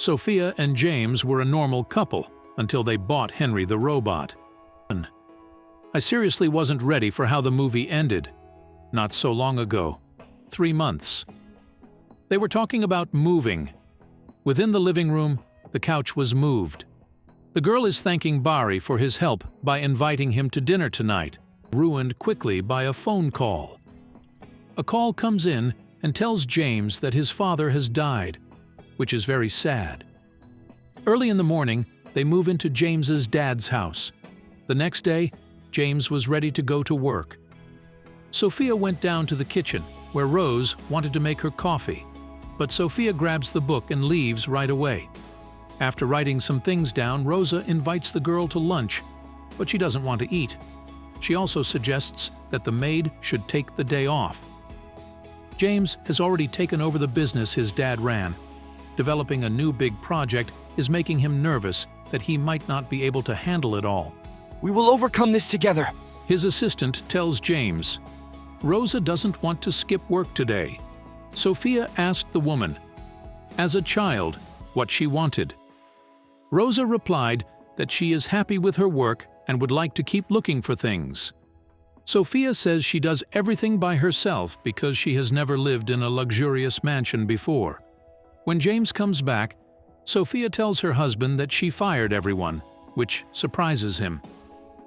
Sophia and James were a normal couple until they bought Henry the robot. I seriously wasn't ready for how the movie ended. Not so long ago. 3 months. They were talking about moving. Within the living room, the couch was moved. The girl is thanking Barry for his help by inviting him to dinner tonight, ruined quickly by a phone call. A call comes in and tells James that his father has died, which is very sad. Early in the morning, they move into James's dad's house. The next day, James was ready to go to work. Sophia went down to the kitchen, where Rose wanted to make her coffee, but Sophia grabs the book and leaves right away. After writing some things down, Rosa invites the girl to lunch, but she doesn't want to eat. She also suggests that the maid should take the day off. James has already taken over the business his dad ran. Developing a new big project is making him nervous that he might not be able to handle it all. We will overcome this together. His assistant tells James. Rosa doesn't want to skip work today. Sophia asked the woman, as a child, what she wanted. Rosa replied that she is happy with her work and would like to keep looking for things. Sophia says she does everything by herself because she has never lived in a luxurious mansion before. When James comes back, Sophia tells her husband that she fired everyone, which surprises him.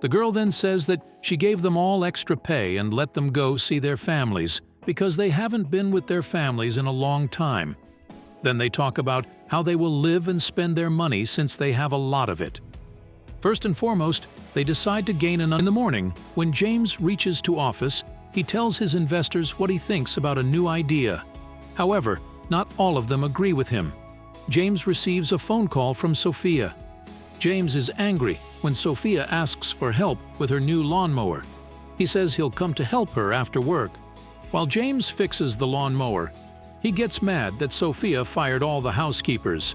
The girl then says that she gave them all extra pay and let them go see their families because they haven't been with their families in a long time. Then they talk about how they will live and spend their money since they have a lot of it. First and foremost, they decide to gain in the morning. When James reaches to office, he tells his investors what he thinks about a new idea. However, not all of them agree with him. James receives a phone call from Sophia. James is angry when Sophia asks for help with her new lawnmower. He says he'll come to help her after work. While James fixes the lawnmower, he gets mad that Sophia fired all the housekeepers.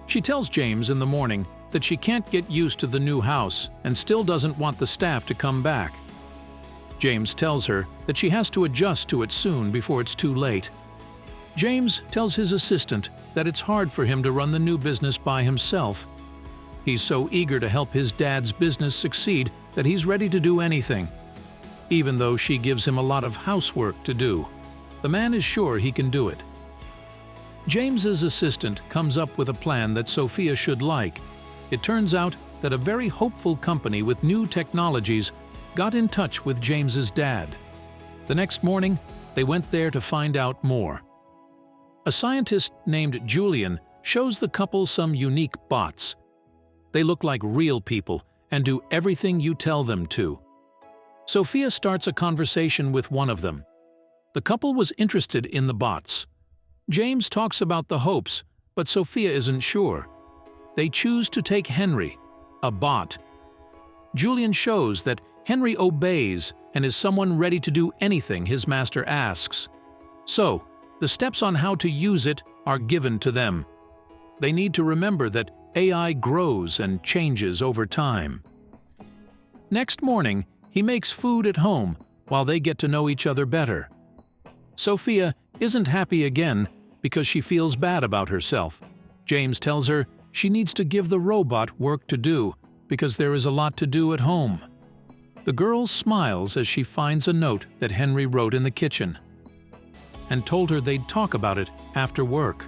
She tells James in the morning that she can't get used to the new house and still doesn't want the staff to come back. James tells her that she has to adjust to it soon before it's too late. James tells his assistant that it's hard for him to run the new business by himself. He's so eager to help his dad's business succeed that he's ready to do anything. Even though she gives him a lot of housework to do, the man is sure he can do it. James's assistant comes up with a plan that Sophia should like. It turns out that a very hopeful company with new technologies got in touch with James's dad. The next morning, they went there to find out more. A scientist named Julian shows the couple some unique bots. They look like real people and do everything you tell them to. Sophia starts a conversation with one of them. The couple was interested in the bots. James talks about the hopes, but Sophia isn't sure. They choose to take Henry, a bot. Julian shows that Henry obeys and is someone ready to do anything his master asks. So, the steps on how to use it are given to them. They need to remember that AI grows and changes over time. Next morning, he makes food at home while they get to know each other better. Sophia isn't happy again because she feels bad about herself. James tells her she needs to give the robot work to do because there is a lot to do at home. The girl smiles as she finds a note that Henry wrote in the kitchen and told her they'd talk about it after work.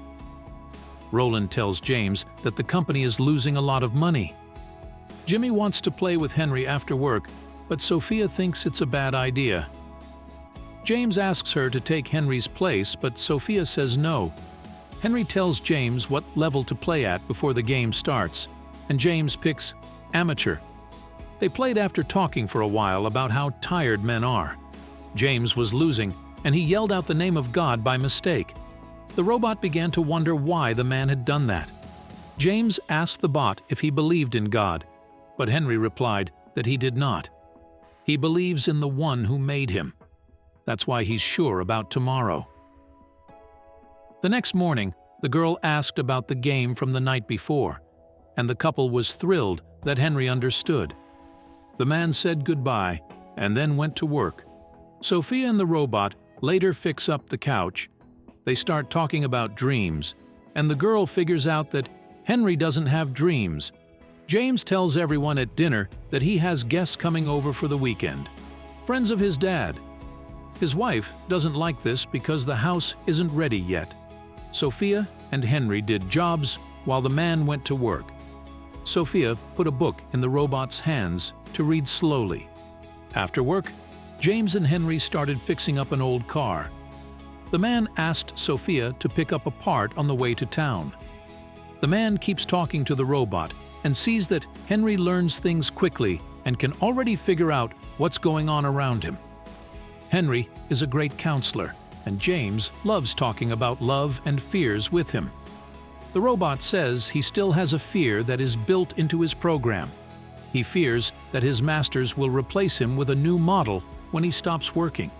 Roland tells James that the company is losing a lot of money. Jimmy wants to play with Henry after work, but Sophia thinks it's a bad idea. James asks her to take Henry's place, but Sophia says no. Henry tells James what level to play at before the game starts, and James picks amateur. They played after talking for a while about how tired men are. James was losing, and he yelled out the name of God by mistake. The robot began to wonder why the man had done that. James asked the bot if he believed in God, but Henry replied that he did not. He believes in the one who made him. That's why he's sure about tomorrow. The next morning, the girl asked about the game from the night before, and the couple was thrilled that Henry understood. The man said goodbye and then went to work. Sophia and the robot later fix up the couch. They start talking about dreams. and the girl figures out that Henry doesn't have dreams. James tells everyone at dinner that he has guests coming over for the weekend, friends of his dad. His wife doesn't like this because the house isn't ready yet. Sophia and Henry did jobs while the man went to work. Sophia put a book in the robot's hands to read slowly. After work, James and Henry started fixing up an old car. The man asked Sophia to pick up a part on the way to town. The man keeps talking to the robot and sees that Henry learns things quickly and can already figure out what's going on around him. Henry is a great counselor, and James loves talking about love and fears with him. The robot says he still has a fear that is built into his program. He fears that his masters will replace him with a new model when he stops working.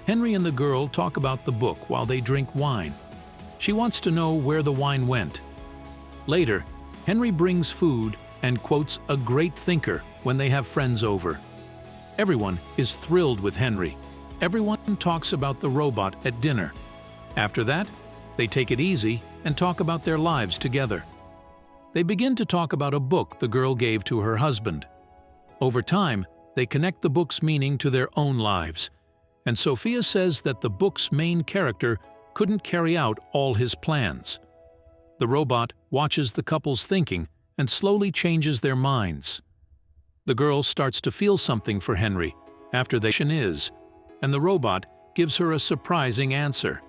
Henry and the girl talk about the book while they drink wine. She wants to know where the wine went. Later, Henry brings food and quotes a great thinker when they have friends over. Everyone is thrilled with Henry. Everyone talks about the robot at dinner. After that, they take it easy and talk about their lives together. They begin to talk about a book the girl gave to her husband. Over time, they connect the book's meaning to their own lives, and Sophia says that the book's main character couldn't carry out all his plans. The robot watches the couple's thinking and slowly changes their minds. The girl starts to feel something for Henry after they is, and the robot gives her a surprising answer.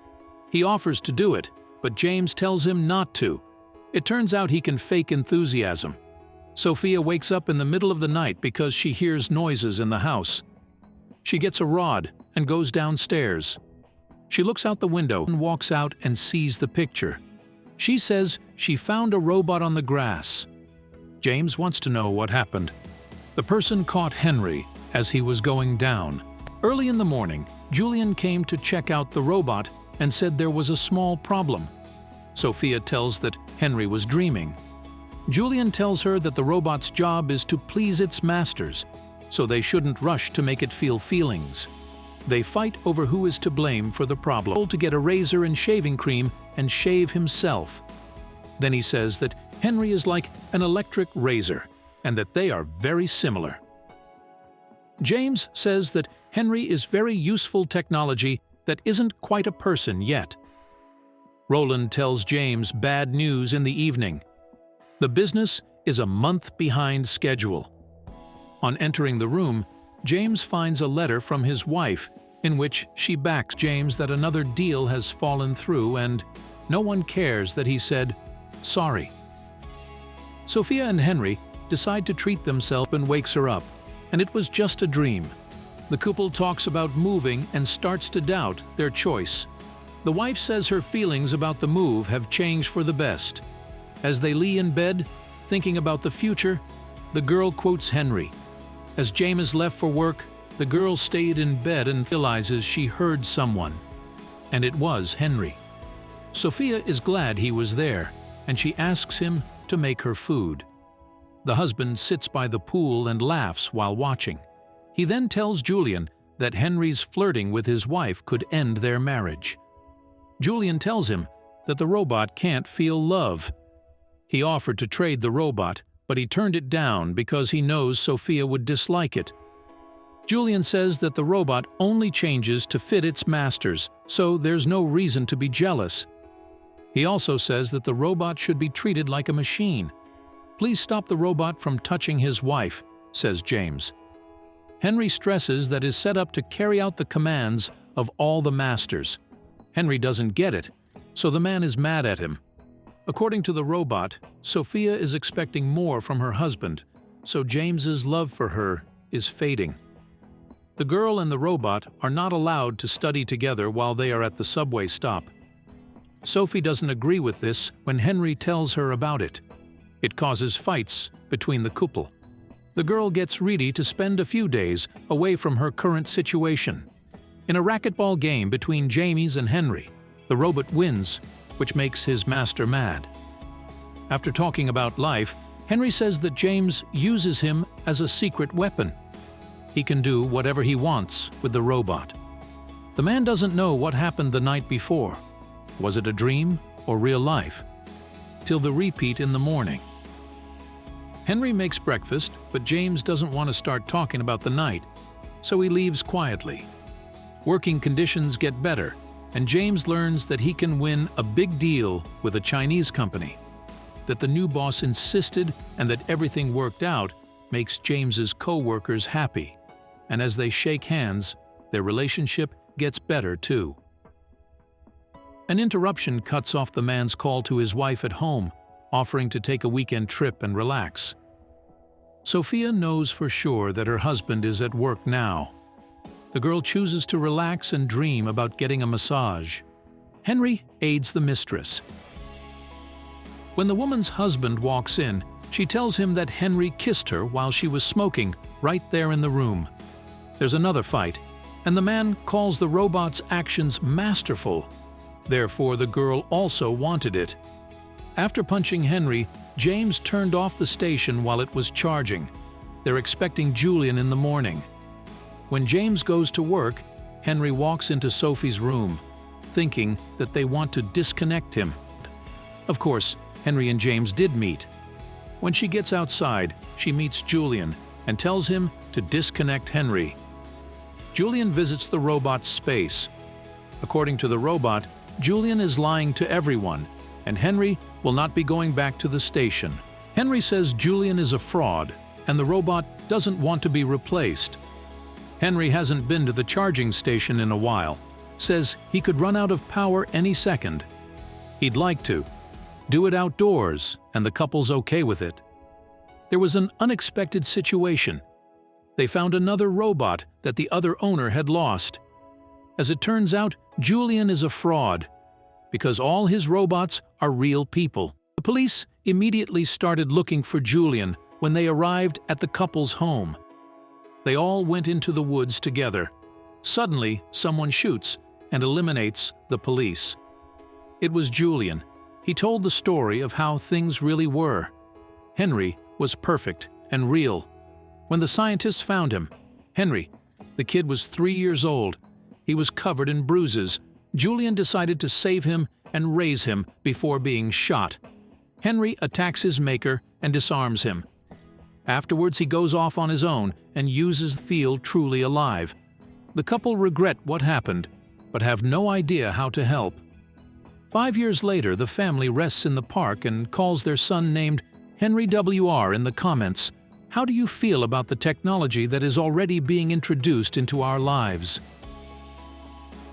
He offers to do it, but James tells him not to. It turns out he can fake enthusiasm. Sophia wakes up in the middle of the night because she hears noises in the house. She gets a rod and goes downstairs. She looks out the window and walks out and sees the picture. She says she found a robot on the grass. James wants to know what happened. The person caught Henry as he was going down. Early in the morning, Julian came to check out the robot and said there was a small problem. Sophia tells that Henry was dreaming. Julian tells her that the robot's job is to please its masters, so they shouldn't rush to make it feel feelings. They fight over who is to blame for the problem. To get a razor and shaving cream and shave himself. Then he says that Henry is like an electric razor and that they are very similar. James says that Henry is very useful technology that isn't quite a person yet. Roland tells James bad news in the evening. The business is a month behind schedule. On entering the room, James finds a letter from his wife in which she backs James that another deal has fallen through and no one cares that he said, "Sorry." Sophia and Henry decide to treat themselves and wakes her up, and it was just a dream. The couple talks about moving and starts to doubt their choice. The wife says her feelings about the move have changed for the best. As they lie in bed, thinking about the future, the girl quotes Henry. As James left for work, the girl stayed in bed and realizes she heard someone. And it was Henry. Sophia is glad he was there, and she asks him to make her food. The husband sits by the pool and laughs while watching. He then tells Julian that Henry's flirting with his wife could end their marriage. Julian tells him that the robot can't feel love. He offered to trade the robot, but he turned it down because he knows Sophia would dislike it. Julian says that the robot only changes to fit its masters, so there's no reason to be jealous. He also says that the robot should be treated like a machine. "Please stop the robot from touching his wife," says James. Henry stresses that is set up to carry out the commands of all the masters. Henry doesn't get it, so the man is mad at him. According to the robot, Sophia is expecting more from her husband, so James's love for her is fading. The girl and the robot are not allowed to study together while they are at the subway stop. Sophie doesn't agree with this when Henry tells her about it. It causes fights between the couple. The girl gets ready to spend a few days away from her current situation. In a racquetball game between James and Henry, the robot wins, which makes his master mad. After talking about life, Henry says that James uses him as a secret weapon. He can do whatever he wants with the robot. The man doesn't know what happened the night before. Was it a dream or real life, till the repeat in the morning. Henry makes breakfast, but James doesn't want to start talking about the night, so he leaves quietly. Working conditions get better, and James learns that he can win a big deal with a Chinese company. That the new boss insisted and that everything worked out makes James's co-workers happy, and as they shake hands, their relationship gets better too. An interruption cuts off the man's call to his wife at home, offering to take a weekend trip and relax. Sophia knows for sure that her husband is at work now. The girl chooses to relax and dream about getting a massage. Henry aids the mistress. When the woman's husband walks in, she tells him that Henry kissed her while she was smoking right there in the room. There's another fight, and the man calls the robot's actions masterful. Therefore, the girl also wanted it. After punching Henry, James turned off the station while it was charging. They're expecting Julian in the morning. When James goes to work, Henry walks into Sophie's room, thinking that they want to disconnect him. Of course, Henry and James did meet. When she gets outside, she meets Julian and tells him to disconnect Henry. Julian visits the robot's space. According to the robot, Julian is lying to everyone, and Henry will not be going back to the station. Henry says Julian is a fraud, and the robot doesn't want to be replaced. Henry hasn't been to the charging station in a while, says he could run out of power any second. He'd like to do it outdoors, and the couple's okay with it. There was an unexpected situation. They found another robot that the other owner had lost. As it turns out, Julian is a fraud, because all his robots are real people. The police immediately started looking for Julian when they arrived at the couple's home. They all went into the woods together. Suddenly, someone shoots and eliminates the police. It was Julian. He told the story of how things really were. Henry was perfect and real. When the scientists found him, Henry, the kid was 3 years old. He was covered in bruises. Julian decided to save him and raise him before being shot. Henry attacks his maker and disarms him. Afterwards, he goes off on his own and uses the feel truly alive. The couple regret what happened, but have no idea how to help. 5 years later, the family rests in the park and calls their son named Henry WR in the comments. How do you feel about the technology that is already being introduced into our lives?